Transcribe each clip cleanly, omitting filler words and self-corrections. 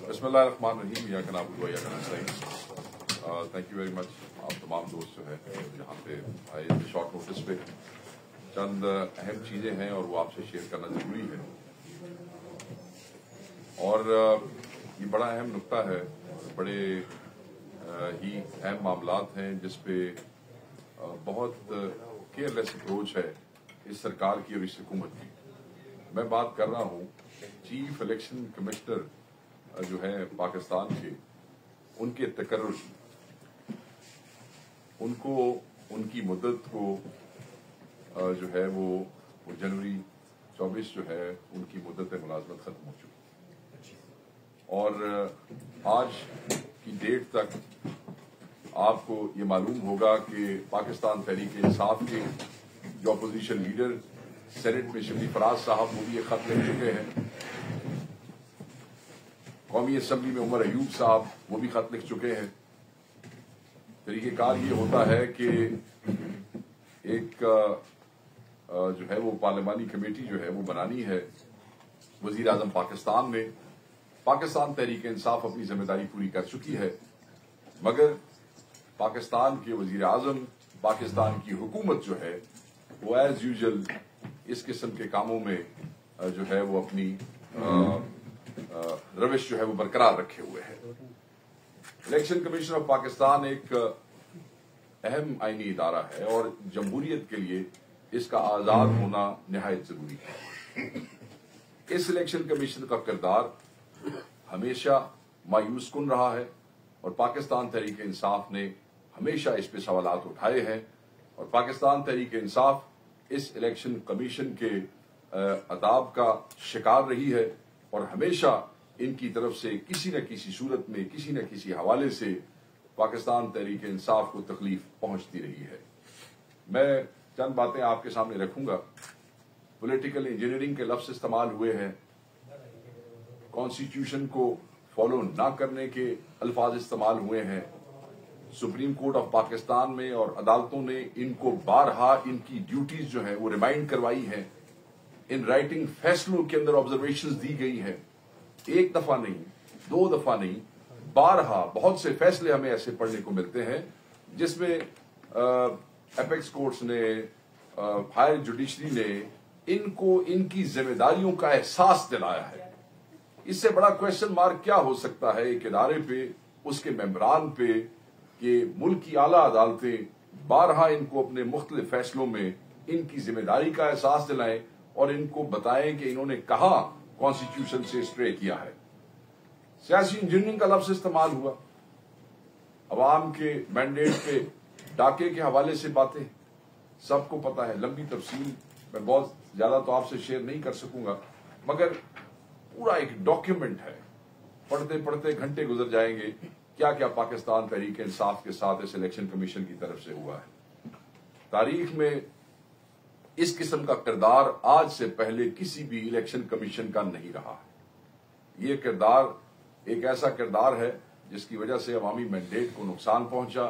बिस्मिल्लाहिर्रहमानिर्रहीम। या कनाबुद व या नस्तईन। Thank you very much. आप तमाम दोस्त जो है यहाँ पे आए शॉर्ट नोटिस पे। चंद अहम चीजें हैं और वो आपसे शेयर करना जरूरी है। और ये बड़ा अहम नुक्ता है, बड़े ही अहम मामलात हैं जिसपे बहुत केयरलेस अप्रोच है इस सरकार की और इस हुकूमत की। मैं बात कर रहा हूँ चीफ इलेक्शन कमिश्नर जो है पाकिस्तान के, उनके तकर्रुर, उनको उनकी मुद्दत को जो है वो जनवरी 24 जो है उनकी मुद्दत मुलाजमत खत्म हो चुकी और आज की डेट तक आपको ये मालूम होगा कि पाकिस्तान तहरीक इंसाफ के जो अपोजिशन लीडर सेनेट में शफी फराज साहब वो भी ये खत लिख चुके हैं। कौमी असम्बली में उमर अयूब साहब वो भी खत लिख चुके हैं। तरीकेकार ये होता है कि एक जो है वो पार्लिमानी कमेटी जो है वो बनानी है वजीर आजम पाकिस्तान में। पाकिस्तान तहरीक इंसाफ अपनी जिम्मेदारी पूरी कर चुकी है, मगर पाकिस्तान के वजीर आजम, पाकिस्तान की हुकूमत जो है वो एज यूजुअल इस किस्म के कामों में जो है वो अपनी रविश जो है वो बरकरार रखे हुए है। इलेक्शन कमीशन ऑफ पाकिस्तान एक अहम आईनी इदारा है और जमहूरियत के लिए इसका आजाद होना निहायत जरूरी है। इस इलेक्शन कमीशन का किरदार हमेशा मायूस कुन रहा है और पाकिस्तान तहरीक इंसाफ ने हमेशा इस पे सवालात उठाए हैं और पाकिस्तान तहरीक इंसाफ इस इलेक्शन कमीशन के अदाब का शिकार रही है और हमेशा इनकी तरफ से किसी न किसी सूरत में, किसी न किसी हवाले से पाकिस्तान तहरीक इंसाफ को तकलीफ पहुंचती रही है। मैं चंद बातें आपके सामने रखूंगा। पॉलिटिकल इंजीनियरिंग के लफ्ज इस्तेमाल हुए हैं, कॉन्स्टिट्यूशन को फॉलो ना करने के अल्फाज इस्तेमाल हुए हैं। सुप्रीम कोर्ट ऑफ पाकिस्तान में और अदालतों ने इनको बारहा इनकी ड्यूटीज जो है वो रिमाइंड करवाई हैं। इन राइटिंग फैसलों के अंदर ऑब्जर्वेशंस दी गई है, एक दफा नहीं, दो दफा नहीं, बारहा बहुत से फैसले हमें ऐसे पढ़ने को मिलते हैं जिसमें एपेक्स कोर्ट्स ने, हायर जुडिशरी ने इनको इनकी जिम्मेदारियों का एहसास दिलाया है। इससे बड़ा क्वेश्चन मार्क क्या हो सकता है एक इदारे पे, उसके मेंबरान पे, कि मुल्क की आला अदालतें बारहा इनको अपने मुख्तलिफ फैसलों में इनकी जिम्मेदारी का एहसास दिलाएं और इनको बताएं कि इन्होंने कहां कॉन्स्टिट्यूशन से स्ट्रे किया है। सियासी इंजीनियरिंग का लफ्ज इस्तेमाल हुआ, अवाम के मैंडेट पे डाके के हवाले से बातें सबको पता है। लंबी तफसील मैं बहुत ज्यादा तो आपसे शेयर नहीं कर सकूंगा, मगर पूरा एक डॉक्यूमेंट है, पढ़ते पढ़ते घंटे गुजर जाएंगे क्या क्या पाकिस्तान तहरीक इंसाफ के साथ इस इलेक्शन कमीशन की तरफ से हुआ है। तारीख में इस किस्म का किरदार आज से पहले किसी भी इलेक्शन कमीशन का नहीं रहा है। ये किरदार एक ऐसा किरदार है जिसकी वजह से अवामी मैंडेट को नुकसान पहुंचा।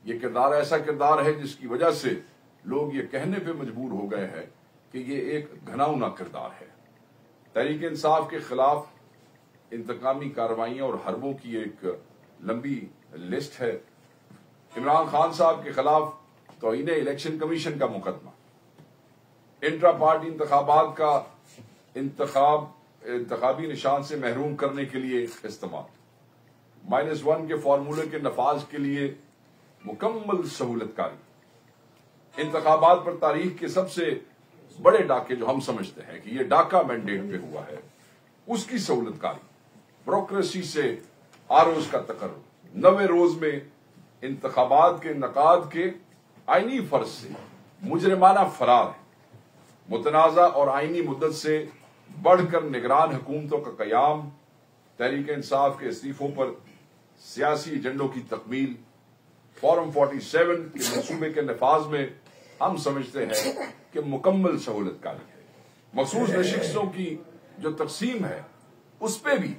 ये किरदार ऐसा किरदार है जिसकी वजह से लोग ये कहने पे मजबूर हो गए हैं कि ये एक घिनौना किरदार है। तहरीक इंसाफ के खिलाफ इंतकामी कार्रवाइयां और हरबों की एक लंबी लिस्ट है। इमरान खान साहब के खिलाफ तौहीन इलेक्शन कमीशन का मुकदमा, इंट्रा पार्टी इंतखाबात का इंतखाबी निशान से महरूम करने के लिए इस्तेमाल, -1 के फार्मूले के नफाज के लिए मुकम्मल सहूलतकारी, इंतखाबात पर तारीख के सबसे बड़े डाके जो हम समझते हैं कि ये डाका मैंडेट पे हुआ है उसकी सहूलतकारी, ब्यूरोक्रेसी से आरोज का तकर्रुर, 90 रोज में इंतखाबात के नकाद के आईनी फर्ज से मुजरिमाना फरार है, मुतनाजा और आईनी मुद्दत से बढ़कर निगरान हुकूमतों का कयाम, तहरीक इंसाफ के इस्तीफों पर सियासी एजेंडों की तकमील, फॉर्म 47 के मंसूबे के नफाज में हम समझते हैं कि मुकम्मल सहूलतकारी है। मखसूस नशिस्तों की जो तकसीम है उस पर भी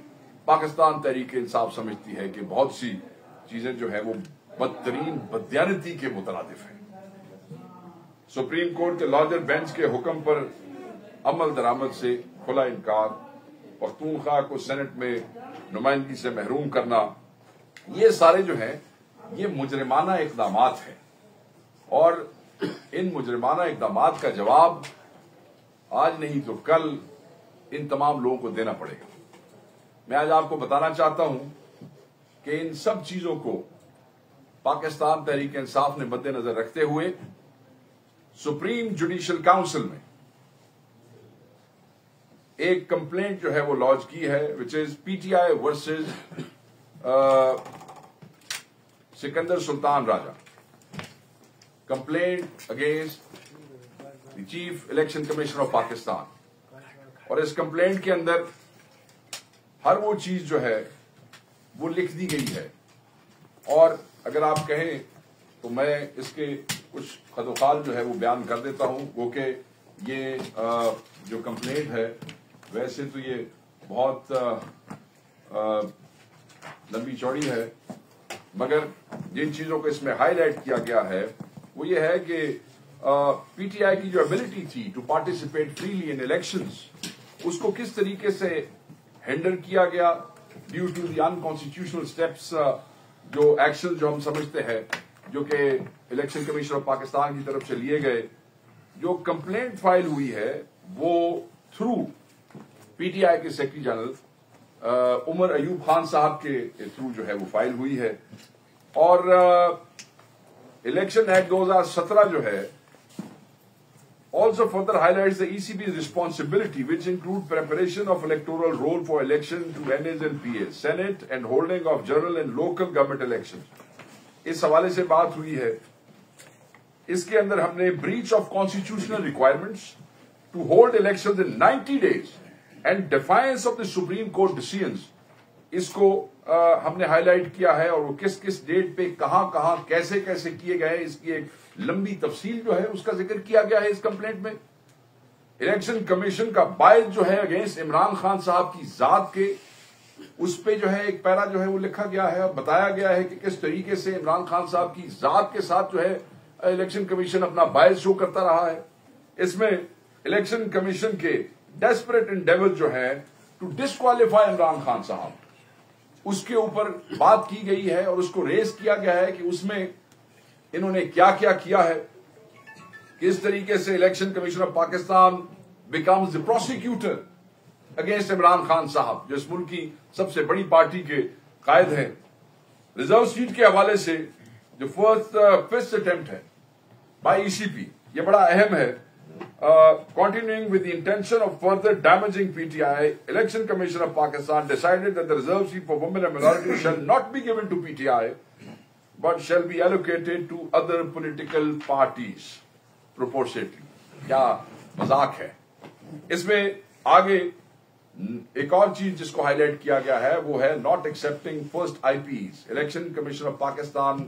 पाकिस्तान तहरीक इंसाफ समझती है कि बहुत सी चीजें जो है वो बदतरीन बददियानती के मुतरादिफ है। सुप्रीम कोर्ट के लार्जर बेंच के हुक्म पर अमल दरामद से खुला इनकार पख्तूनख्वा को सेनेट में नुमाइंदगी से महरूम करना, ये सारे जो हैं ये मुजरिमाना इक़दामात हैं और इन मुजरिमाना इक़दामात का जवाब आज नहीं तो कल इन तमाम लोगों को देना पड़ेगा। मैं आज आपको बताना चाहता हूं कि इन सब चीजों को पाकिस्तान तहरीक इंसाफ ने मद्देनजर रखते हुए सुप्रीम जुडिशल काउंसिल में एक कंप्लेंट जो है वो लॉन्च की है, which is PTI versus Sikandar Sultan Raja, complaint against the chief election commission of Pakistan. और इस कंप्लेंट के अंदर हर वो चीज जो है वो लिख दी गई है और अगर आप कहें तो मैं इसके कुछ खतोखाल जो है वो बयान कर देता हूं। वो कि ये जो कंप्लेंट है वैसे तो ये बहुत लंबी चौड़ी है, मगर जिन चीजों को इसमें हाईलाइट किया गया है वो ये है कि पीटीआई की जो एबिलिटी थी to participate freely in elections, उसको किस तरीके से हैंडल किया गया due to the unconstitutional steps, जो एक्शन जो हम समझते हैं जो कि इलेक्शन कमीशन ऑफ पाकिस्तान की तरफ से लिए गए। जो कंप्लेंट फाइल हुई है वो थ्रू पीटीआई के सेक्रेटरी जनरल उमर अयूब खान साहब के थ्रू जो है वो फाइल हुई है और इलेक्शन एक्ट 2017 जो है also further highlights the ECB's responsibility, which include preparation of electoral roll for election to NAs and PAs, Senate and holding of general and local government elections. इस हवाले से बात हुई है। इसके अंदर हमने breach of constitutional requirements to hold elections in 90 days and defiance of the Supreme Court decisions, इसको हमने हाईलाइट किया है और वो किस किस डेट पे कहां कैसे कैसे किए गए इसकी एक लंबी तफसील जो है उसका जिक्र किया गया है इस कंप्लेंट में। इलेक्शन कमीशन का बायस जो है अगेंस्ट इमरान खान साहब की जात के, उस पे जो है एक पैरा जो है वो लिखा गया है और बताया गया है कि किस तरीके से इमरान खान साहब की जात के साथ जो है इलेक्शन कमीशन अपना बायस शो करता रहा है। इसमें इलेक्शन कमीशन के डेस्परेट एंडेवर जो है टू डिस्क्वालीफाई इमरान खान साहब, उसके ऊपर बात की गई है और उसको रेस किया गया है कि उसमें इन्होंने क्या क्या किया है, किस तरीके से election commission of Pakistan becomes the prosecutor against Imran Khan साहब, जो इस मुल्क की सबसे बड़ी पार्टी के कायद हैं। रिजर्व सीट के हवाले से जो फिफ्थ अटेम्प्ट है बाय ईसीपी, ये बड़ा अहम है। Continuing with the intention of further damaging PTI, Election Commission of Pakistan decided that the reserve seat for women and minorities shall not be given to PTI, but shall be allocated to other political parties proportionately. क्या मजाक है। इसमें आगे एक और चीज जिसको highlight किया गया है वो है not accepting first IPs. Election commission of Pakistan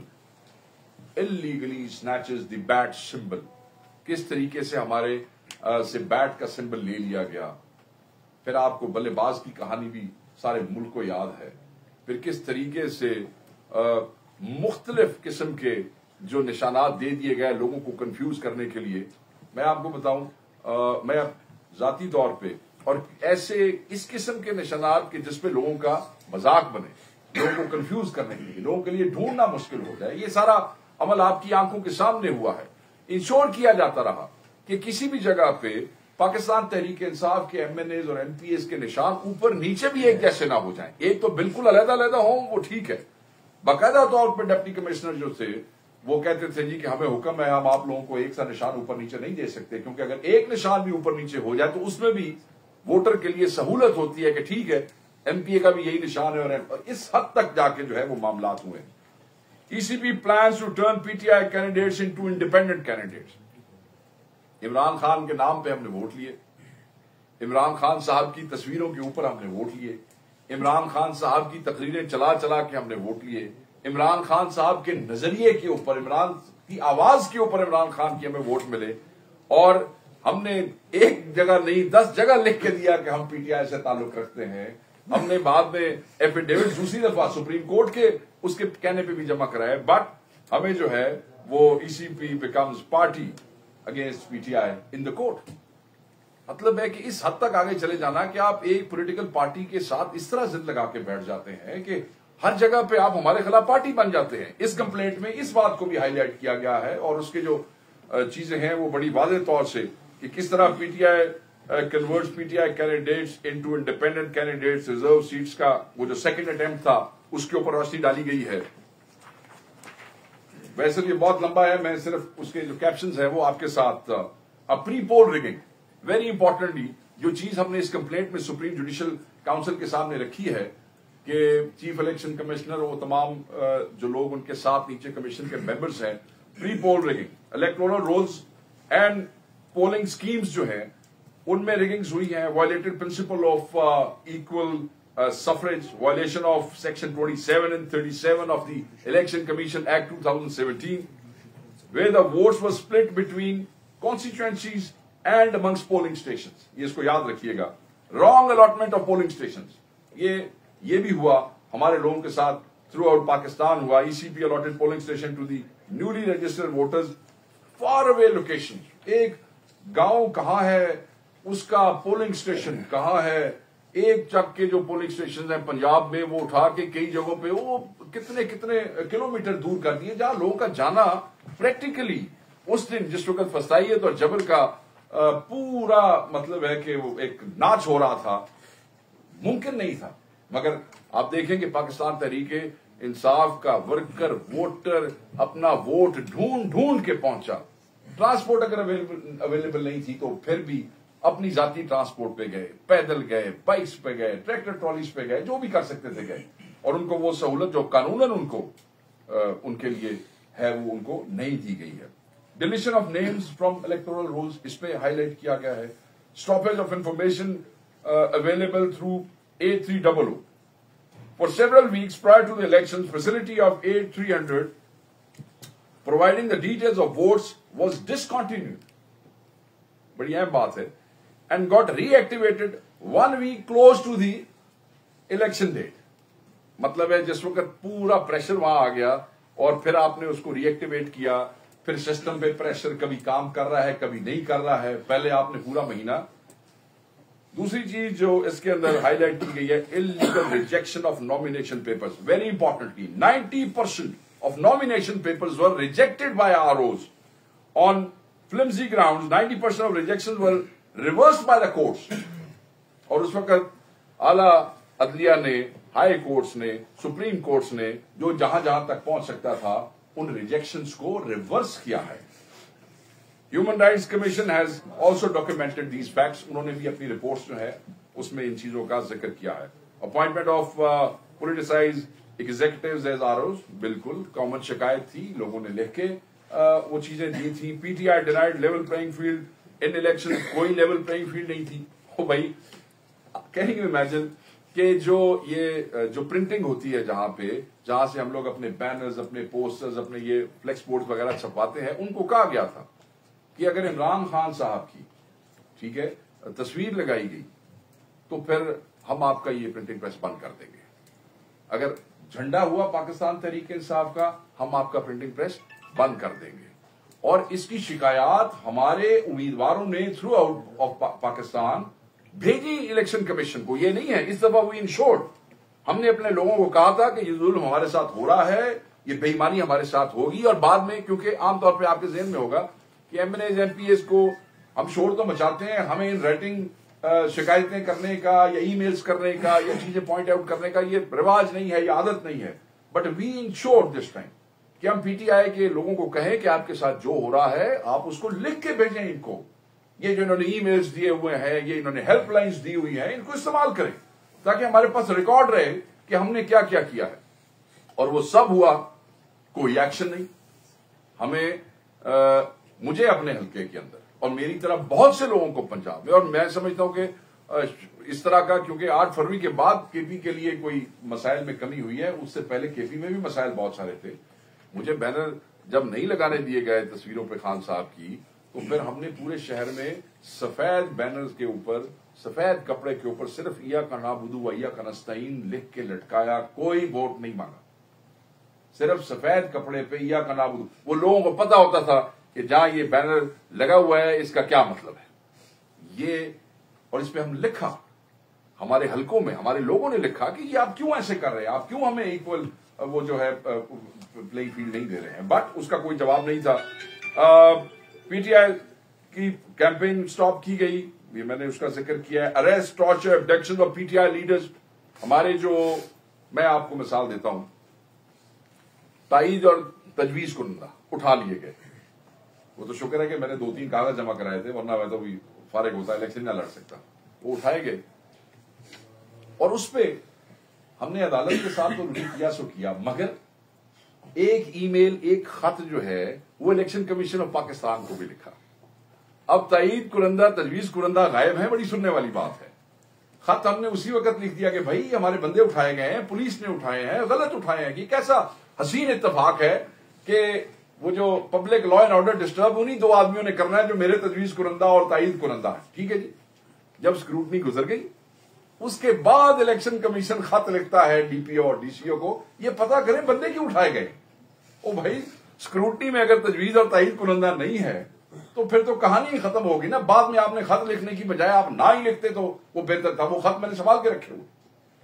illegally snatches the bat symbol. किस तरीके से हमारे से बैट का सिंबल ले लिया गया। फिर आपको बल्लेबाज की कहानी भी सारे मुल्क को याद है। फिर किस तरीके से मुख्तलिफ किस्म के जो निशानात दे दिए गए लोगों को कंफ्यूज करने के लिए। मैं आपको बताऊं, मैं जाती तौर पे और ऐसे इस किस्म के निशानात के जिसपे लोगों का मजाक बने, लोगों को कंफ्यूज करने के लिए, लोगों के लिए ढूंढना मुश्किल हो जाए, ये सारा अमल आपकी आंखों के सामने हुआ है। इंश्योर किया जाता रहा कि किसी भी जगह पे पाकिस्तान तहरीक इंसाफ के MNAs और MPs के निशान ऊपर नीचे भी एक जैसे ना हो जाएं। एक तो बिल्कुल अलग-अलग हो वो ठीक है। बाकायदा तौर पर डिप्टी कमिश्नर जो थे वो कहते थे जी कि हमें हुक्म है, हम आप लोगों को एक सा निशान ऊपर नीचे नहीं दे सकते, क्योंकि अगर एक निशान भी ऊपर नीचे हो जाए तो उसमें भी वोटर के लिए सहूलत होती है कि ठीक है MPA का भी यही निशान है। और इस हद तक जाके जो है वो मामलात हुए। ECB plans to turn PTI candidates into independent candidates. Imran Khan के नाम पे हमने वोट लिए, इमरान खान साहब की तस्वीरों के ऊपर हमने वोट लिए, इमरान खान साहब की तकरीरें चला चला के हमने वोट लिए, इमरान खान साहब के नजरिए के ऊपर, इमरान की आवाज के ऊपर इमरान खान की हमें वोट मिले। और हमने एक जगह नहीं 10 जगह लिख के दिया कि हम PTI से ताल्लुक रखते हैं। हमने बाद में एफिडेविट दूसरी दफा सुप्रीम कोर्ट के उसके कहने पे भी जमा कराए, बट हमें जो है वो ECB becomes party against PTI in the court. मतलब है कि इस हद तक आगे चले जाना कि आप एक पॉलिटिकल पार्टी के साथ इस तरह जिद लगा के बैठ जाते हैं कि हर जगह पे आप हमारे खिलाफ पार्टी बन जाते हैं। इस कंप्लेंट में इस बात को भी हाईलाइट किया गया है और उसके जो चीजें हैं वो बड़ी वाज़ेह तौर से कि किस तरह PTI converts PTI candidates into independent candidates, reserve seats का वो जो सेकंड अटेम्प्ट था उसके ऊपर रोशनी डाली गई है। वैसे ये बहुत लंबा है, मैं सिर्फ उसके जो कैप्शंस है वो आपके साथ। Pre poll rigging, very importantly जो चीज हमने इस कंप्लेंट में सुप्रीम जुडिशियल काउंसिल के सामने रखी है कि चीफ इलेक्शन कमिश्नर और तमाम जो लोग उनके साथ नीचे कमीशन के मेंबर्स हैं, pre poll rigging, electoral rolls and polling schemes जो हैं उनमें रिगिंग्स हुई हैं, violated principle of equal suffrage, violation of section 27 and 37 of the Election Commission Act 2017, where the votes were split between constituencies and amongst polling stations. ये इसको याद रखिएगा, wrong allotment of polling stations. ये भी हुआ हमारे लोगों के साथ, थ्रू आउट पाकिस्तान हुआ। ECP allotted polling station to the newly registered voters far away locations. एक गांव कहाँ है, उसका पोलिंग स्टेशन कहाँ है, एक चक के जो पोलिंग स्टेशन हैं पंजाब में वो उठा के कई जगहों पे वो कितने कितने किलोमीटर दूर कर दिए, जहां लोगों का जाना प्रैक्टिकली उस दिन जिस वक्त फसाइयत और जबर का पूरा मतलब है कि वो एक नाच हो रहा था, मुमकिन नहीं था। मगर आप देखेंगे पाकिस्तान तहरीके इंसाफ का वर्कर वोटर अपना वोट ढूंढ ढूंढ के पहुंचा। ट्रांसपोर्ट अगर अवेलेबल नहीं थी तो फिर भी अपनी जाती ट्रांसपोर्ट पे गए, पैदल गए, बाइक्स पे गए, ट्रैक्टर ट्रॉलीज पे गए, जो भी कर सकते थे गए, और उनको वो सहूलत जो कानूनन उनको उनके लिए है वो उनको नहीं दी गई है। Deletion of names from electoral rolls, इस पे हाईलाइट किया गया है। Stoppage of information available through 8300 for several weeks prior to the elections, facility of 8300 providing the details of votes was discontinued. बड़ी अहम बात है, and got reactivated 1 week close to the election date. मतलब है जिस वक्त पूरा प्रेशर वहां आ गया और फिर आपने उसको रीएक्टिवेट किया, फिर सिस्टम पे प्रेशर कभी काम कर रहा है कभी नहीं कर रहा है, पहले आपने पूरा महीना। दूसरी चीज जो इसके अंदर हाईलाइट की गई है, illegal rejection of nomination papers. Very importantly 90% of nomination papers were rejected by ROs on फ्लिम्सी grounds. 90% of rejections were reversed by the courts. और उस वक्त आला अदलिया ने, हाई कोर्ट्स ने, सुप्रीम कोर्ट्स ने जो जहां जहां तक पहुंच सकता था उन रिजेक्शंस को रिवर्स किया है। Human rights commission has also documented these facts. उन्होंने भी अपनी रिपोर्ट्स जो है उसमें इन चीजों का जिक्र किया है। Appointment of politicise executives as ROs, बिल्कुल कॉमन शिकायत थी, लोगों ने लिख के वो चीजें दी थी। PTI denied level playing field इन इलेक्शन, कोई लेवल प्लेइंग फील्ड नहीं थी। ओ भाई, कैन यू इमेजिन कि जो प्रिंटिंग होती है जहां से हम लोग अपने बैनर्स, अपने पोस्टर्स, अपने ये फ्लेक्स बोर्ड वगैरह छपवाते हैं, उनको कहा गया था कि अगर इमरान खान साहब की, ठीक है, तस्वीर लगाई गई तो फिर हम आपका ये प्रिंटिंग प्रेस बंद कर देंगे। अगर झंडा हुआ पाकिस्तान तहरीक इंसाफ का, हम आपका प्रिंटिंग प्रेस बंद कर देंगे। और इसकी शिकायत हमारे उम्मीदवारों ने थ्रू आउट ऑफ पाकिस्तान भेजी इलेक्शन कमीशन को। ये नहीं है, इस दफा वी इंश्योर्ड, हमने अपने लोगों को कहा था कि ये जुल्म हमारे साथ हो रहा है, ये बेईमानी हमारे साथ होगी। और बाद में, क्योंकि आमतौर पर आपके ज़हन में होगा कि एमएनएज एमपीएस को हम शोर तो मचाते हैं, हमें इन राइटिंग शिकायतें करने का या ईमेल्स करने का या चीजें पॉइंट आउट करने का ये रिवाज नहीं है, ये आदत नहीं है। But we ensured this time कि हम पीटीआई के लोगों को कहें कि आपके साथ जो हो रहा है आप उसको लिख के भेजें इनको। ये जो इन्होंने ईमेल्स दिए हुए हैं, ये इन्होंने हेल्पलाइंस दी हुई हैं, इनको इस्तेमाल करें ताकि हमारे पास रिकॉर्ड रहे कि हमने क्या क्या किया है। और वो सब हुआ, कोई एक्शन नहीं। हमें मुझे अपने हल्के के अंदर और मेरी तरह बहुत से लोगों को पंजाब में, और मैं समझता हूं कि इस तरह का, क्योंकि 8 फरवरी के बाद केपी के लिए कोई मसाइल में कमी हुई है, उससे पहले केपी में भी मसाइल बहुत सारे थे। मुझे बैनर जब नहीं लगाने दिए गए तस्वीरों पे खान साहब की, तो फिर हमने पूरे शहर में सफेद बैनर्स के ऊपर, सफेद कपड़े के ऊपर सिर्फ इया का नाबुदू व इया का नस्तईन लिख के लटकाया। कोई वोट नहीं मांगा, सिर्फ सफेद कपड़े पे इया का नाबुदू। वो लोगों को पता होता था कि जहां ये बैनर लगा हुआ है इसका क्या मतलब है। ये, और इस पे हम लिखा, हमारे हलकों में हमारे लोगों ने लिखा कि ये आप क्यों ऐसे कर रहे हैं, आप क्यों हमें इक्वल वो जो है प्लेइंग फील्ड नहीं दे रहे हैं, बट उसका कोई जवाब नहीं था। पीटीआई की कैंपेन स्टॉप की गई, ये मैंने उसका जिक्र किया है। Arrest, torture, abduction of PTI leaders, हमारे जो, मैं आपको मिसाल देता हूं, ताईद और तजवीज कुंदा उठा लिए गए। वो तो शुक्र है कि मैंने 2-3 कागज जमा कराए थे, वरना मैं तो भी फारिग होता, इलेक्शन ना लड़ सकता। वो उठाए गए और उस पे हमने अदालत के साथ तो रुजू किया सो किया, मगर एक ईमेल, एक खत जो है वो इलेक्शन कमीशन ऑफ पाकिस्तान को भी लिखा। अब ताईद कुरंदा, तजवीज कुरंदा गायब है, बड़ी सुनने वाली बात है। खत हमने उसी वक्त लिख दिया कि भाई हमारे बंदे उठाए गए हैं, पुलिस ने उठाए हैं, गलत उठाए हैं। कि कैसा हसीन इत्तेफाक है कि वो जो public law and order disturb उन्हीं 2 आदमियों ने करना है जो मेरे तजवीज कुरंदा और ताईद कुरंदा है। ठीक है जी, जब स्क्रूटनी गुजर गई उसके बाद इलेक्शन कमीशन खत लिखता है डीपीओ और डीसीओ को, ये पता करें बंदे क्यों उठाए गए। ओ भाई, स्क्रूटनी में अगर तजवीज और ताईद कुरंदा नहीं है तो फिर तो कहानी ही खत्म होगी ना। बाद में आपने खत लिखने की बजाय आप ना ही लिखते तो वो बेहतर था। वो खत मैंने संभाल के रखे हुए।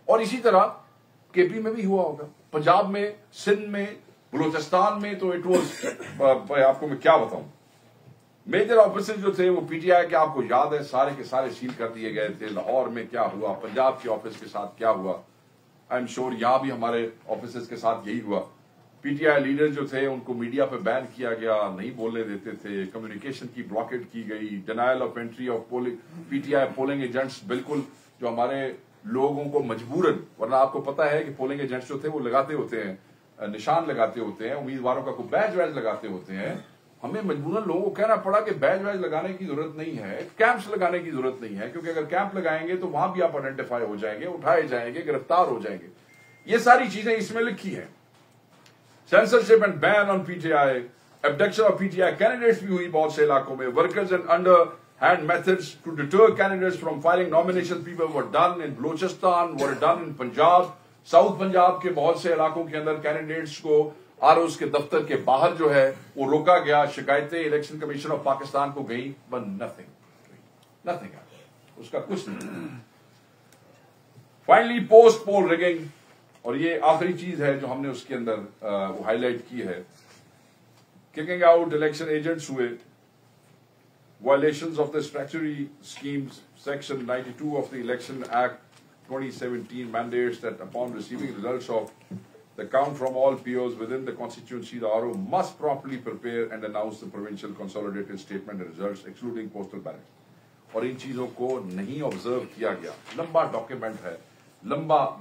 और इसी तरह केपी में भी हुआ होगा, पंजाब में, सिंध में, बलूचिस्तान में, तो इट वॉज, आपको मैं क्या बताऊं, मेजर ऑफिसर्स जो थे वो पीटीआई के, आपको याद है, सारे के सारे सील कर दिए गए थे। लाहौर में क्या हुआ, पंजाब के ऑफिस के साथ क्या हुआ, आई एम श्योर यहां भी हमारे ऑफिसर्स के साथ यही हुआ। पीटीआई लीडर जो थे उनको मीडिया पे बैन किया गया, नहीं बोलने देते थे, कम्युनिकेशन की ब्लॉकेट की गई, denial of entry of polling, PTI polling agents बिल्कुल जो हमारे लोगों को मजबूरन, वरना आपको पता है कि पोलिंग एजेंट्स जो थे वो लगाते होते हैं, निशान लगाते होते हैं, उम्मीदवारों का कोई बैज वैज लगाते होते हैं। हमें मजबूरन लोगों को कहना पड़ा कि बैज वैज लगाने की जरूरत नहीं है, कैंप्स लगाने की जरूरत नहीं है, क्योंकि अगर कैंप लगाएंगे तो वहां भी आप आइडेंटिफाई हो जाएंगे, उठाए जाएंगे, गिरफ्तार हो जाएंगे। ये सारी चीजें इसमें लिखी है। Censorship and ban on PTI, abduction of PTI candidates भी हुई बहुत से इलाकों में। Workers and under hand methods to deter candidates from filing nomination people were done in Balochistan, were done in Punjab. South Punjab के बहुत से इलाकों के अंदर कैंडिडेट्स को आरओस के दफ्तर के बाहर जो है वो रोका गया। शिकायतें इलेक्शन कमीशन ऑफ पाकिस्तान को गई, बट नथिंग, उसका कुछ नहीं। फाइनली पोस्ट पोल रिगिंग, और ये आखिरी चीज है जो हमने उसके अंदर वो हाईलाइट की है। किकिंग आउट इलेक्शन एजेंट्स हुए, violations of the statutory schemes, section 92 of the election act 2017 mandates that upon receiving results of the count from all POs within the constituency, the RO must promptly prepare and announce the provincial consolidated statement and results excluding postal ballots. और इन चीजों को नहीं observe किया गया। लंबा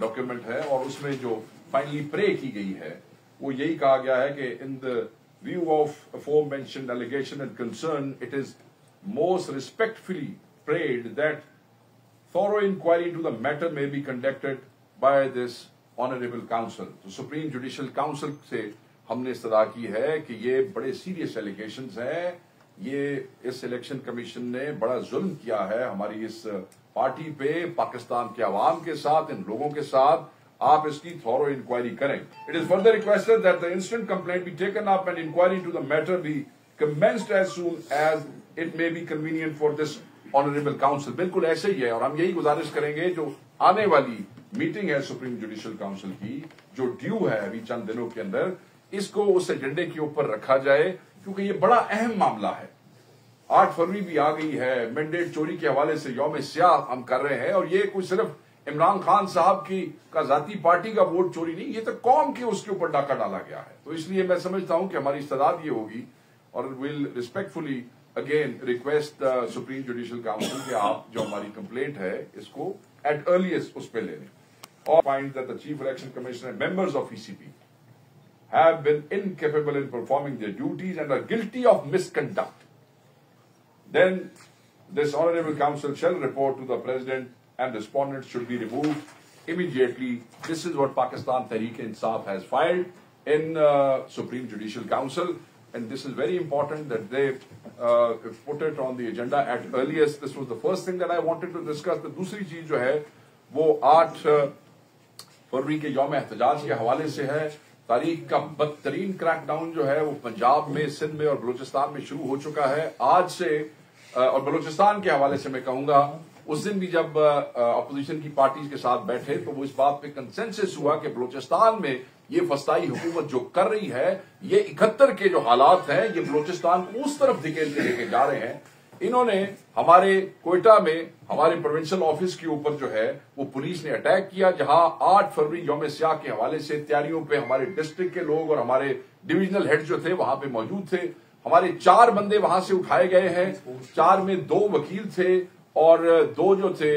document है और उसमें जो फाइनली प्रे की गई है वो यही कहा गया है कि in the view of aforementioned allegation and concern, it is most respectfully prayed that thorough inquiry into the matter may be conducted by this honorable council. तो सुप्रीम जुडिशियल काउंसिल से हमने इस्तदा की है कि ये बड़े सीरियस एलिगेशंस हैं, ये इस इलेक्शन कमीशन ने बड़ा जुल्म किया है हमारी इस पार्टी पे, पाकिस्तान के अवाम के साथ, इन लोगों के साथ। आप इसकी थॉरो इंक्वायरी करें। It is further requested that the instant complaint be taken up and inquiry into the matter be commenced as soon as it may be convenient for this honourable council. बिल्कुल ऐसे ही है, और हम यही गुजारिश करेंगे जो आने वाली मीटिंग है सुप्रीम जुडिशियल काउंसिल की, जो ड्यू है अभी चंद दिनों के अंदर, इसको उस एजेंडे के ऊपर रखा जाए, क्योंकि ये बड़ा अहम मामला है। 8 फरवरी भी आ गई है, मैंडेट चोरी के हवाले से यौम स्याह हम कर रहे हैं, और ये कोई सिर्फ इमरान खान साहब की का जाती पार्टी का वोट चोरी नहीं, ये तो कौम के उसके ऊपर डाका डाला गया है। तो इसलिए मैं समझता हूं कि हमारी इस्तदाद ये होगी, और will respectfully again request supreme judicial council के आप जो हमारी कंप्लेंट है इसको एट अर्लीस्ट उस पर ले लें। और find that the chief election commissioner members of ECP have been incapable in performing their duties and are guilty of misconduct, then this honorable council shall report to the president and respondents should be removed immediately. This is what Pakistan Tehreek-e-Insaf has filed in Supreme Judicial Council, and this is very important that they put it on the agenda at earliest. This was the first thing that I wanted to discuss. The दूसरी चीज जो है वो 8 फरवरी के यौम एहतजाज के हवाले से है। तारीख का बदतरीन क्रैकडाउन जो है वो पंजाब में, सिंध में और बलूचिस्तान में शुरू हो चुका है। आज से और बलूचिस्तान के हवाले से मैं कहूंगा, उस दिन भी जब अपोजिशन की पार्टीज के साथ बैठे तो वो इस बात पे कंसेंसस हुआ कि बलूचिस्तान में ये फसाई हुकूमत जो कर रही है, ये 71 के जो हालात हैं, ये बलूचिस्तान को उस तरफ धकेल के लेके जा रहे हैं। इन्होंने हमारे कोयटा में हमारे प्रोविंशियल ऑफिस के ऊपर जो है वो पुलिस ने अटैक किया, जहां 8 फरवरी यौम स्याह के हवाले से तैयारियों पे हमारे डिस्ट्रिक्ट के लोग और हमारे डिविजनल हेड जो थे वहां पे मौजूद थे। हमारे 4 बंदे वहां से उठाए गए हैं, 4 में 2 वकील थे और 2 जो थे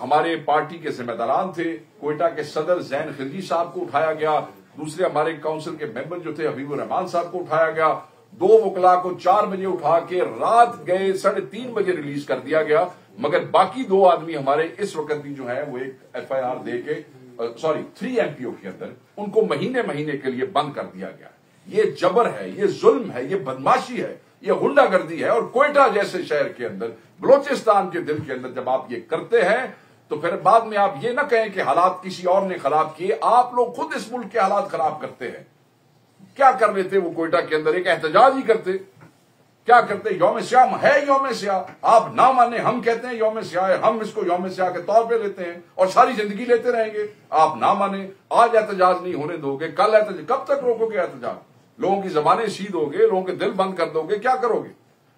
हमारे पार्टी के जिम्मेदारान थे। कोयटा के सदर जैन खिलजी साहब को उठाया गया, दूसरे हमारे काउंसिल के मेंबर जो थे हबीबुर रहमान साहब को उठाया गया। 2 वकला को 4 बजे उठा के रात गए 3:30 बजे रिलीज कर दिया गया, मगर बाकी 2 आदमी हमारे इस वक्त भी जो है वो एक FIR दे के 3 MPO के अंदर उनको महीने महीने के लिए बंद कर दिया गया। ये जबर है, ये जुल्म है, ये बदमाशी है, ये गुंडागर्दी है। और कोयटा जैसे शहर के अंदर, बलोचिस्तान के दिल के अंदर जब आप ये करते हैं तो फिर बाद में आप ये ना कहें कि हालात किसी और ने खराब किए, आप लोग खुद इस मुल्क के हालात खराब करते हैं। क्या कर रहे थे वो कोयटा के अंदर? एक एहतजाज ही करते। क्या करते? यौम स्याह है, यौम स्याह आप ना माने, हम कहते हैं यौम स्याह है, हम इसको यौम स्याह के तौर पे लेते हैं और सारी जिंदगी लेते रहेंगे। आप ना माने, आज एहतजाज नहीं होने दोगे, कल एहतजाज, कब तक रोकोगे एहतजाज? लोगों की जबानें शीद दोगे, लोगों के दिल बंद कर दोगे, क्या करोगे?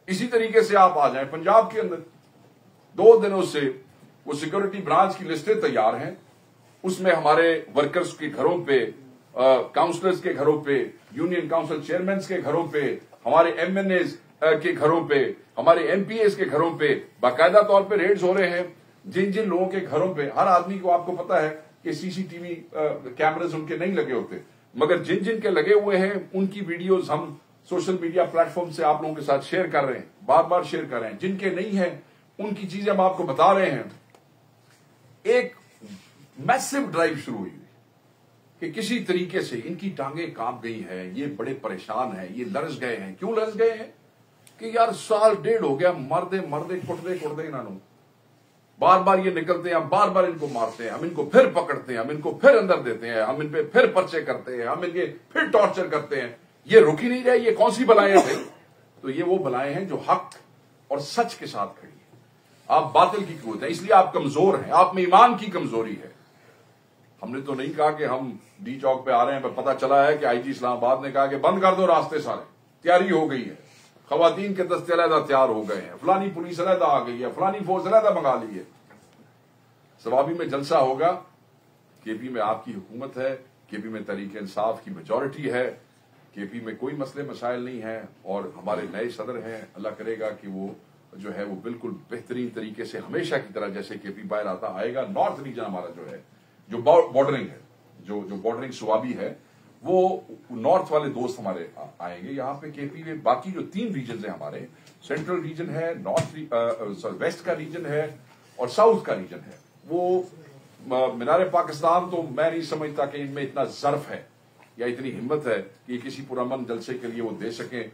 इसी तरीके से आप आ जाए पंजाब के अंदर, 2 दिनों से वो सिक्योरिटी ब्रांच की लिस्टें तैयार हैं, उसमें हमारे वर्कर्स के घरों पे, काउंसलर्स के घरों पे, यूनियन काउंसिल चेयरमैन के घरों पे, हमारे MNAs के घरों पे, हमारे MPAs के घरों पे बाकायदा तौर पे रेड्स हो रहे हैं। जिन जिन लोगों के घरों पे, हर आदमी को आपको पता है कि CCTV कैमरास उनके नहीं लगे होते, मगर जिन जिन के लगे हुए हैं उनकी वीडियोस हम सोशल मीडिया प्लेटफॉर्म से आप लोगों के साथ शेयर कर रहे हैं, बार बार शेयर कर रहे हैं। जिनके नहीं है उनकी चीजें हम आपको बता रहे हैं। एक मैसिव ड्राइव शुरू हुई कि किसी तरीके से इनकी टांगें कांप गई हैं, ये बड़े परेशान हैं, ये लरस गए हैं। क्यों लरस गए हैं? कि यार 1.5 हो गया मरदे मरदे कुटदे इन्होंने, बार बार ये निकलते हैं, हम बार बार इनको मारते हैं, हम इनको फिर पकड़ते हैं, हम इनको फिर अंदर देते हैं, हम इन पे फिर पर्चे करते हैं, हम इनके फिर टॉर्चर करते हैं। ये रुक ही नहीं रहे। ये कौन सी बलाएं थे? तो ये वो बलाएं हैं जो हक और सच के साथ खड़ी है। आप बातिल की कुव्वत है, इसलिए आप कमजोर हैं, आप में ईमान की कमजोरी है। हमने तो नहीं कहा कि हम डी चौक पे आ रहे हैं, पता चला है कि IG इस्लामाबाद ने कहा कि बंद कर दो रास्ते सारे, तैयारी हो गई है, खवातीन के दस्ते अलहदा तैयार हो गए हैं, फलानी पुलिस अलहदा आ गई है, फलानी फोर्स अलहदा मंगा ली है। सवाबी में जलसा होगा। KP में आपकी हुकूमत है, KP में तहरीक इंसाफ की मेजॉरिटी है, KP में कोई मसले मसाइल नहीं है और हमारे नए सदर हैं। अल्लाह करेगा कि वो जो है वो बिल्कुल बेहतरीन तरीके से हमेशा की तरह जैसे KP बाहर आता आएगा। नॉर्थ रीजन हमारा जो है, जो बॉर्डरिंग है, जो बॉर्डरिंग सुवाबी है, वो नॉर्थ वाले दोस्त हमारे आएंगे यहाँ पे KP में। बाकी जो 3 रीजन है हमारे, सेंट्रल रीजन है, वेस्ट का रीजन है और साउथ का रीजन है, वो मीनार पाकिस्तान तो मैं नहीं समझता कि इनमें इतना ज़र्फ है या इतनी हिम्मत है कि किसी पुरअमन जलसे के लिए वो दे सकें।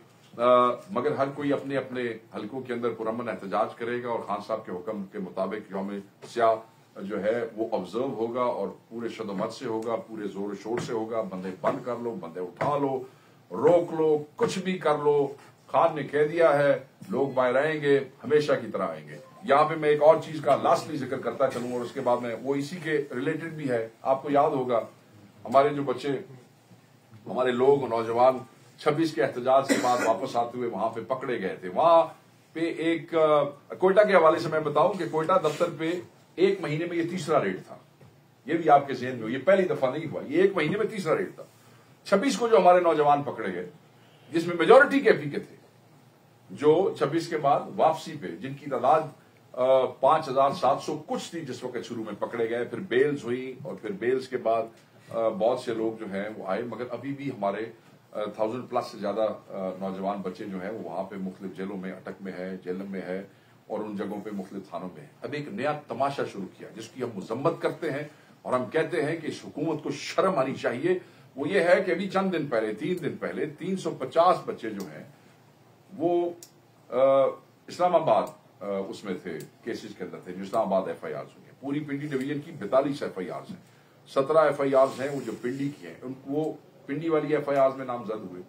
मगर हर कोई अपने अपने हलकों के अंदर पुरअमन एहतजाज करेगा और खान साहब के हुक्म के मुताबिक यौम स्याह जो है वो ऑब्जर्व होगा और पूरे शदोमत से होगा, पूरे जोर शोर से होगा। बंदे बंद कर लो, बंदे उठा लो, रोक लो, कुछ भी कर लो। खान ने कह दिया है लोग बाहर आएंगे, हमेशा की तरह आएंगे। यहाँ पे मैं एक और चीज का लास्टली जिक्र करता चलूं और उसके बाद में वो इसी के रिलेटेड भी है। आपको याद होगा हमारे जो बच्चे, हमारे लोग, नौजवान 26 के एहतजाज के बाद वापस आते हुए वहां पे पकड़े गए थे। वहां पे एक कोयटा के हवाले से मैं बताऊं कि कोयटा दफ्तर पे 1 महीने में ये 3रा रेड था। ये भी आपके ज़हन में हो, ये पहली दफा नहीं हुआ, ये 1 महीने में 3रा रेड था। 26 को जो हमारे नौजवान पकड़े गए, जिसमें मेजोरिटी KP के थे, जो 26 के बाद वापसी पे जिनकी तादाद 5700 कुछ थी जिस वक्त शुरू में पकड़े गए, फिर बेल्स हुई और फिर बेल्स के बाद बहुत से लोग जो हैं वो आए। मगर अभी भी हमारे 1000+ से ज्यादा नौजवान बच्चे जो हैं वो वहां पे मुख्तलिफ जेलों में, अटक में है, जेल में है और उन जगहों पे मुख्तलिफ थानों में है। अब एक नया तमाशा शुरू किया जिसकी हम मजम्मत करते हैं और हम कहते हैं कि इस हुकूमत को शर्म आनी चाहिए। वो ये है कि अभी चंद दिन पहले, 3 दिन पहले 350 बच्चे जो हैं वो इस्लामाबाद उसमें थे, केसेस के अंदर थे, जो इस्लामाबाद FIRs हुई है। पूरी पिंडी डिवीजन की 42 FIRs हैं, 17 FIRs हैं वो जो पिंडी की हैं। वो पिंडी वाली FIRs में नामजद हुए।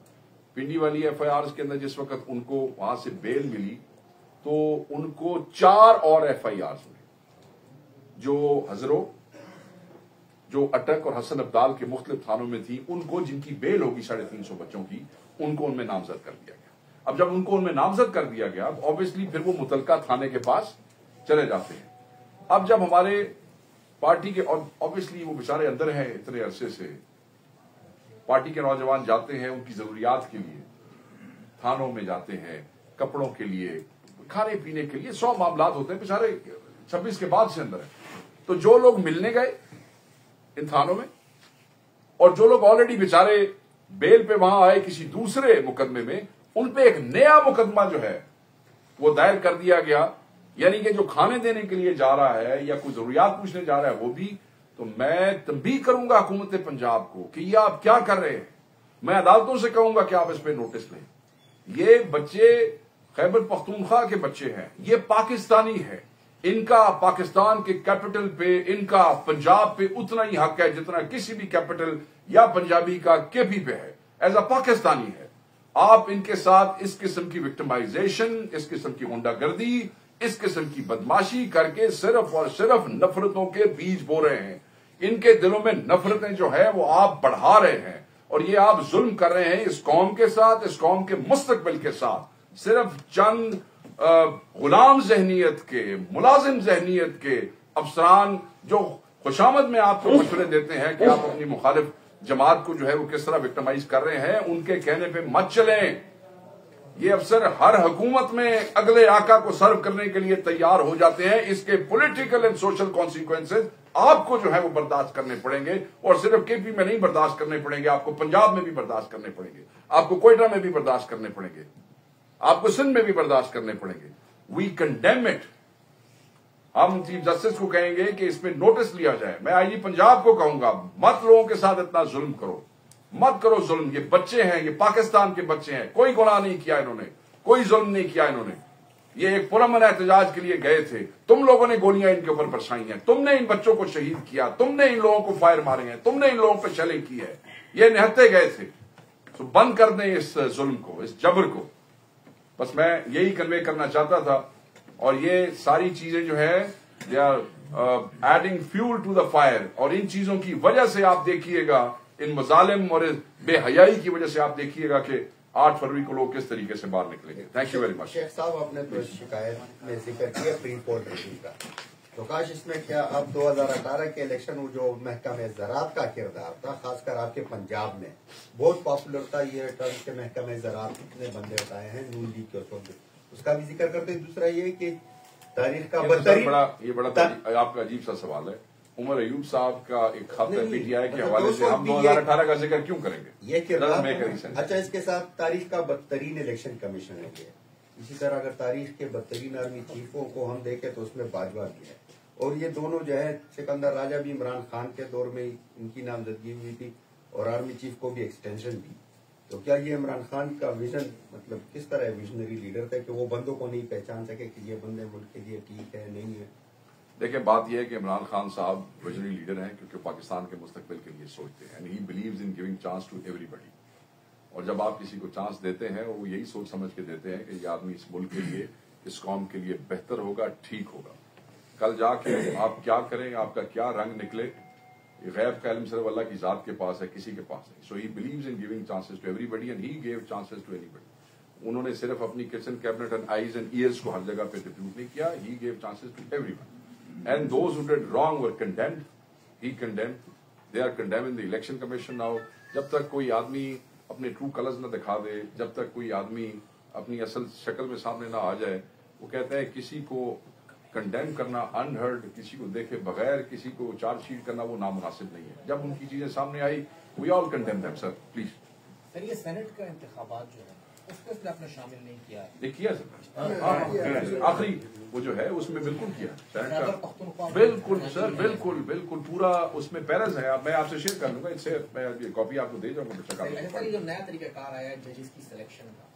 पिंडी वाली FIRs के अंदर जिस वक्त उनको वहां से बेल मिली तो उनको 4 और FIRs हुए। जो हजरो, जो अटक और हसन अब्दाल के मुख्तलिफ थानों में थी, उनको जिनकी बेल होगी 350 बच्चों की, उनको उनमें नामजद कर दिया गया। अब जब उनको उनमें नामजद कर दिया गया, ऑब्वियसली फिर वो मुतलका थाने के पास चले जाते हैं। अब जब हमारे पार्टी के, ऑब्वियसली वो बेचारे अंदर हैं इतने अरसे से, पार्टी के नौजवान जाते हैं उनकी जरूरियात के लिए, थानों में जाते हैं, कपड़ों के लिए, खाने पीने के लिए, 100 मामलात होते हैं, बेचारे 26 के बाद से अंदर है। तो जो लोग मिलने गए इन थानों में, और जो लोग ऑलरेडी बेचारे बेल पे वहां आए किसी दूसरे मुकदमे में, उन पे एक नया मुकदमा जो है वो दायर कर दिया गया। यानी कि जो खाने देने के लिए जा रहा है या कोई जरूरियात पूछने जा रहा है वो भी। तो मैं तंबीह करूंगा हुकूमत पंजाब को कि ये आप क्या कर रहे हैं। मैं अदालतों से कहूंगा कि आप इस पे नोटिस लें। ये बच्चे खैबर पख्तूनख्वा के बच्चे हैं, ये पाकिस्तानी है, इनका पाकिस्तान के कैपिटल पे, इनका पंजाब पे उतना ही हक है जितना किसी भी कैपिटल या पंजाबी का केपी पे है। एज अ पाकिस्तानी है, आप इनके साथ इस किस्म की विक्टिमाइजेशन, इस किस्म की गुंडागर्दी, इस किस्म की बदमाशी करके सिर्फ और सिर्फ नफरतों के बीज बो रहे हैं। इनके दिलों में नफरतें जो है वो आप बढ़ा रहे हैं, और ये आप जुल्म कर रहे हैं इस कौम के साथ, इस कौम के मुस्तकबिल के साथ। सिर्फ चंद गुलाम जहनीत के, मुलाजिम जहनीत के अफसरान जो खुशामद में आपको मशवरे देते हैं कि आप अपनी मुखालिफ जमात को जो है वो किस तरह विक्टिमाइज कर रहे हैं, उनके कहने पे मत चलें। ये अफसर हर हुकूमत में अगले आका को सर्व करने के लिए तैयार हो जाते हैं। इसके पॉलिटिकल एंड सोशल कॉन्सिक्वेंसेज आपको जो है वो बर्दाश्त करने पड़ेंगे, और सिर्फ केपी में नहीं बर्दाश्त करने पड़ेंगे, आपको पंजाब में भी बर्दाश्त करने पड़ेंगे, आपको कोयटा में भी बर्दाश्त करने पड़ेंगे, आपको सिंध में भी बर्दाश्त करने पड़ेंगे। We condemn it. हम चीफ जस्टिस को कहेंगे कि इस पे नोटिस लिया जाए। मैं IG पंजाब को कहूंगा, मत लोगों के साथ इतना जुल्म करो, मत करो जुल्म। ये बच्चे हैं, ये पाकिस्तान के बच्चे हैं, कोई गुनाह नहीं किया इन्होंने, कोई जुल्म नहीं किया इन्होंने। ये एक पुरअमन एहतजाज के लिए गए थे, तुम लोगों ने गोलियां इनके ऊपर बरसाई हैं, तुमने इन बच्चों को शहीद किया, तुमने इन लोगों को फायर मारे हैं, तुमने इन लोगों पर शेलिंग की है, ये निहत्ते गए थे। तो बंद कर दें इस जुल्म को, इस जबर को। बस मैं यही कन्वे करना चाहता था। और ये सारी चीजें जो है they are adding fuel to the fire, और इन चीजों की वजह से आप देखिएगा, इन मजालिम और इस बेहयाई की वजह से आप देखिएगा कि 8 फरवरी को लोग किस तरीके से बाहर निकलेंगे। Thank you very much. Sheikh साहब, आपने तो शिकायत में जिक्र किया प्री पोल रेटिंग का, तो काश इसमें क्या अब 2018 के इलेक्शन में जो महकमे ज़राअत का किरदार था, खासकर आपके पंजाब में बहुत पॉपुलर था, ये टर्म के महकमे ज़राअत कितने बंदे बताए हैं नून लीग के उस, उसका भी जिक्र करते हैं। दूसरा ये कि तारीख का बदतरीन, ये बड़ा आपका अजीब सा सवाल है। उमर अयूब साहब का एक खत है PTI के हवाले से, हम 2018 का जिक्र क्यों करेंगे? ये किरदार। अच्छा, इसके साथ तारीख का बदतरीन इलेक्शन कमीशन है ये। इसी तरह अगर तारीख के बदतरीन आर्मी चीफों को हम देखें तो उसमें बाजवा भी है, और ये दोनों जो है सिकंदर राजा भी इमरान खान के दौर में इनकी नामजदगी हुई थी, और आर्मी चीफ को भी एक्सटेंशन दी। तो क्या ये इमरान खान का विजन, मतलब किस तरह विजनरी लीडर थे कि वो बंदों को नहीं पहचान सके कि ये बंदे मुल्क के लिए ठीक है नहीं है? देखिए, बात यह है कि इमरान खान साहब विजनरी लीडर हैं क्योंकि पाकिस्तान के मुस्तकबिल के लिए सोचते हैं, and he believes in giving chance to everybody. और जब आप किसी को चांस देते हैं, वो यही सोच समझ के देते हैं कि ये आदमी इस मुल्क के लिए, इस कौम के लिए बेहतर होगा, ठीक होगा। कल जाके आप क्या करें, आपका क्या रंग निकले, ये गैब का इल्म सिर्फ अल्लाह की जात के पास है, किसी के पास नहीं। So he believes in giving chances to everybody, and he gave chances to anybody. उन्होंने सिर्फ अपनी kitchen cabinet and eyes and ears को हर जगह पे डिप्यूट नहीं किया, he gave chances to everyone. And those who did wrong were condemned. He condemned. They are condemned in the election commission now. जब तक कोई आदमी अपने ट्रू कलर्स न दिखा दे, जब तक कोई आदमी अपनी असल शक्ल में सामने ना आ जाए, वो कहते हैं किसी को कंडेम करना अनहर्ड, किसी को देखे बगैर किसी को चार्जशीट करना वो नामुनासिब नहीं है। जब उनकी चीजें सामने आई, we all condemn them. Sir please. Sir, ये सेनेट का इंतखाबात जो है उसको आपने शामिल नहीं किया? किया सर, आखिरी वो जो है उसमें बिल्कुल किया सेनेट का, बिल्कुल सर, बिल्कुल बिल्कुल पूरा उसमें पैरस है। मैं आपसे शेयर कर लूंगा, इससे मैं कॉपी आपको दे जाऊंगा। जो नया तरीकाकार आया जजेस की सिलेक्शन का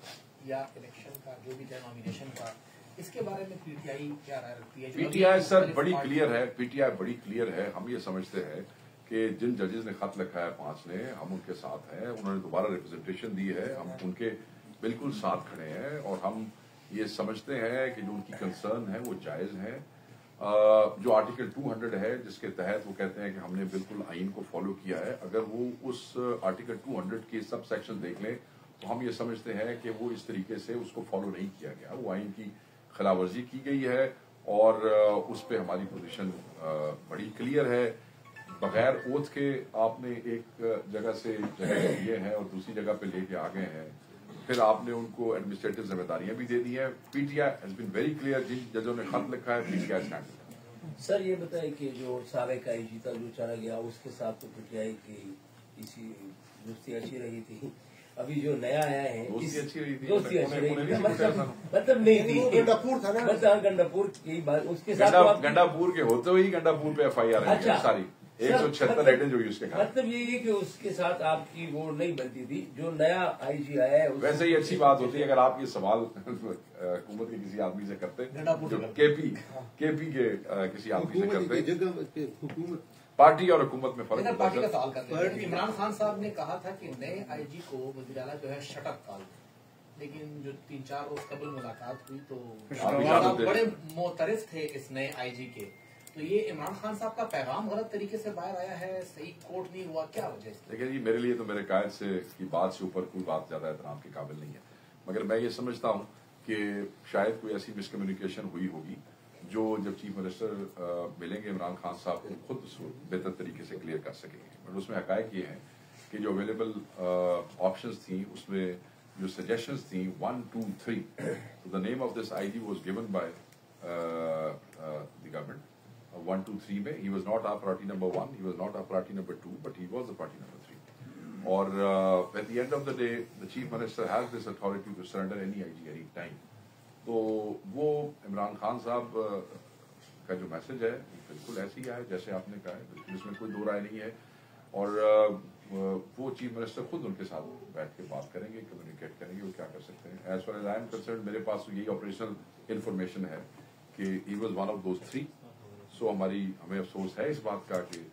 या इलेक्शन का, जो भी नॉमिनेशन का, इसके बारे में PTI क्या राय रखती है? PTI सर बड़ी क्लियर है, PTI बड़ी क्लियर है। हम ये समझते हैं कि जिन जजेस ने खत लिखा है 5 ने, हम उनके साथ हैं, उन्होंने दोबारा रिप्रेजेंटेशन दी है, हम उनके बिल्कुल साथ खड़े हैं, और हम ये समझते हैं कि जो उनकी कंसर्न है वो जायज है। जो आर्टिकल 200 है जिसके तहत वो कहते हैं कि हमने बिल्कुल आइन को फॉलो किया है, अगर वो उस आर्टिकल 200 के सब सेक्शन देख लें तो हम ये समझते हैं कि वो इस तरीके से उसको फॉलो नहीं किया गया, वो आइन की खिलाफवर्जी की गई है और उस पर हमारी पोजीशन बड़ी क्लियर है। बगैर ओथ के आपने एक जगह से जगह लिए हैं और दूसरी जगह पे लेके आ गए हैं, फिर आपने उनको एडमिनिस्ट्रेटिव जिम्मेदारियां भी दे दी हैं। PTI has been very clear, जिन जजों ने खत लिखा है पीटीआई स्टैंड। सर ये बताइए कि जो साबिक आईजी का जो चला गया उसके साथ तो पीटीआई की इसी दोस्ती अच्छी रही थी, अभी जो नया आया है दोस्ती अच्छी रही थी, दोस्ती अच्छी रही थी मतलब नहीं थी, गंडापुर था ना, मतलब गंडापुर की बात उसके साथ गंडापुर के होते हुए ही गंडापुर पे FIR है। अच्छा, सारी 176 आइटम जो उसके खिलाफ। मतलब ये है कि उसके साथ आपकी वो नहीं बनती थी, जो नया आईजी आया है वैसे ही अच्छी बात होती है अगर आप ये सवाल हुकूमत के किसी आदमी से करते हैं, केपी के किसी आदमी से करते हैं, पार्टी और हुकूमत में फर्क होता पार्टी का है। सवाल करते हैं। इमरान खान साहब ने कहा था कि नए आईजी को वज़ीर आला जो है शटअप कॉल, लेकिन जो 3-4 रोज कबल मुलाकात हुई तो बड़े मोतरफ थे इस नए आईजी के, तो ये इमरान खान साहब का पैगाम गलत तरीके से बाहर आया है, सही कोट नहीं हुआ, क्या वजह है? देखिए जी, मेरे लिए तो मेरे कायद से की बात से ऊपर कोई बात ज्यादा एहतराम के काबिल नहीं है, मगर मैं ये समझता हूँ कि शायद कोई ऐसी मिसकम्युनिकेशन हुई होगी जो जब चीफ मिनिस्टर मिलेंगे इमरान खान साहब को खुद उसको बेहतर तरीके से क्लियर कर सकेंगे। बट उसमें हकायक ये है कि जो अवेलेबल ऑप्शंस थी उसमें जो सजेशंस थी 1, 2, 3, तो the name of this IG was given by the government 1, 2, 3 में। He was not our priority number 1, he was not our priority number 2, but he was the priority number 3। और at the end of the day the chief minister has this authority to surrender any IG any time. तो वो इमरान खान साहब का जो message है बिल्कुल ऐसे ही है जैसे आपने कहा है, बिल्कुल इसमें कोई दो राय नहीं है। और वो चीफ मिनिस्टर खुद उनके साथ बैठ के बात करेंगे, कम्युनिकेट करेंगे वो क्या कर सकते हैं। As far as I am concern मेरे पास तो यही ऑपरेशनल इन्फॉर्मेशन है कि he was one of those 3। So हमें अफसोस है इस बात का कि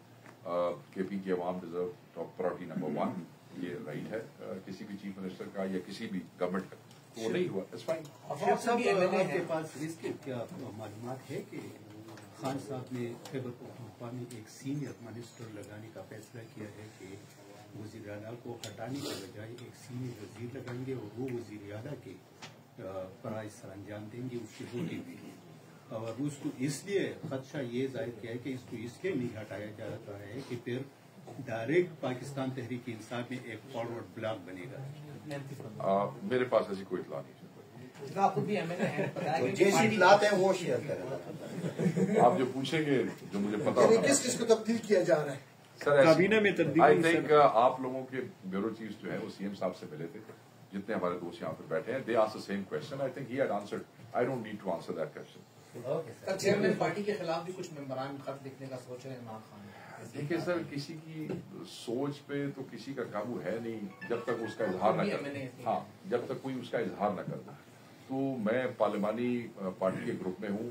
KP की अवाम डिजर्व टॉप प्रायोरिटी नंबर 1, ये राइट है किसी भी चीफ मिनिस्टर का या किसी भी गवर्नमेंट का, वो नहीं हुआ, इट्स फाइन। आपके पास इसके क्या मालूमात है कि खान साहब ने खैबर पख्तूनख्वा में एक सीनियर मिनिस्टर लगाने का फैसला किया है कि वज़ीर आला को हटाने के बजाय एक सीनियर वजीर लगाएंगे और वो वज़ीर आला के फराइज सर अंजाम देंगे, उसकी ड्यूटी भी। और उसको इसलिए खदशा ये जाहिर किया है कि इसको इसलिए नहीं हटाया जा रहा है कि फिर डायरेक्ट पाकिस्तान तहरीक इंसाफ में एक फॉरवर्ड ब्लॉक बनेगा। मेरे पास ऐसी कोई इत्तला नहीं है। आप खुद भी MLA हैं, जे सीट लाते हैं वो शेयर करें। आप जो पूछेंगे जो मुझे पता होगा किस चीज को तब्दील किया जा रहा है सर, काबीना में तब्दीली। आई थिंक आप लोगों के ब्यूरो चीफ जो है वो CM साहब से मिले थे, जितने हमारे दोस्त यहाँ पर बैठे हैं, they asked the same question. I think he had answered, I don't need to answer that question. Chairman party के खिलाफ भी कुछ मेंबरान खत लिखने का सोच रहे हैं इमरान खान। देखिए सर, किसी की सोच पे तो किसी का काबू है नहीं जब तक उसका इजहार न करे। हाँ, जब तक कोई उसका इजहार न करे। तो मैं पार्लिमानी पार्टी के ग्रुप में हूँ,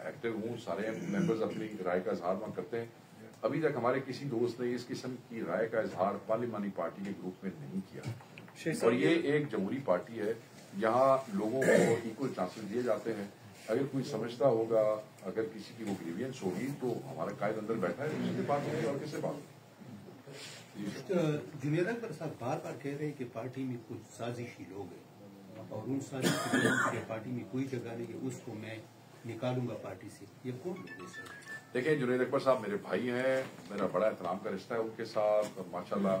एक्टिव हूँ, सारे मेंबर्स अपनी राय का इजहार वहाँ करते हैं। अभी तक हमारे किसी दोस्त ने इस किस्म की राय का इजहार पार्लिमानी पार्टी के ग्रुप में नहीं किया। और ये एक जमहूरी पार्टी है, यहाँ लोगों को इक्वल चांसेस दिए जाते हैं। अगर कोई समझता होगा, अगर किसी की वो ग्रीवियंस होगी तो हमारा कायद अंदर बैठा है, उससे बात होगी और किससे बात होगी। जुनेद अकबर साहब बार बार कह रहे हैं कि पार्टी में कुछ साजिशी लोग हैं और उन साजिशी लोगों के पार्टी में कोई जगह नहीं है, उसको मैं निकालूंगा पार्टी से। ये कौन लोग है सर? देखिए, जुनेद अकबर साहब मेरे भाई हैं, मेरा बड़ा एहतराम का रिश्ता है उनके साथ। और माशाल्लाह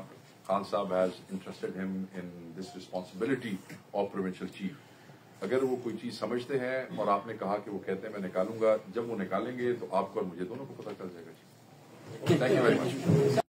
खान साहब has interested him in this responsibility of provincial chief. अगर वो कोई चीज समझते हैं और आपने कहा कि वो कहते हैं मैं निकालूंगा, जब वो निकालेंगे तो आपको और मुझे दोनों को पता चल जाएगा। Thank you very much.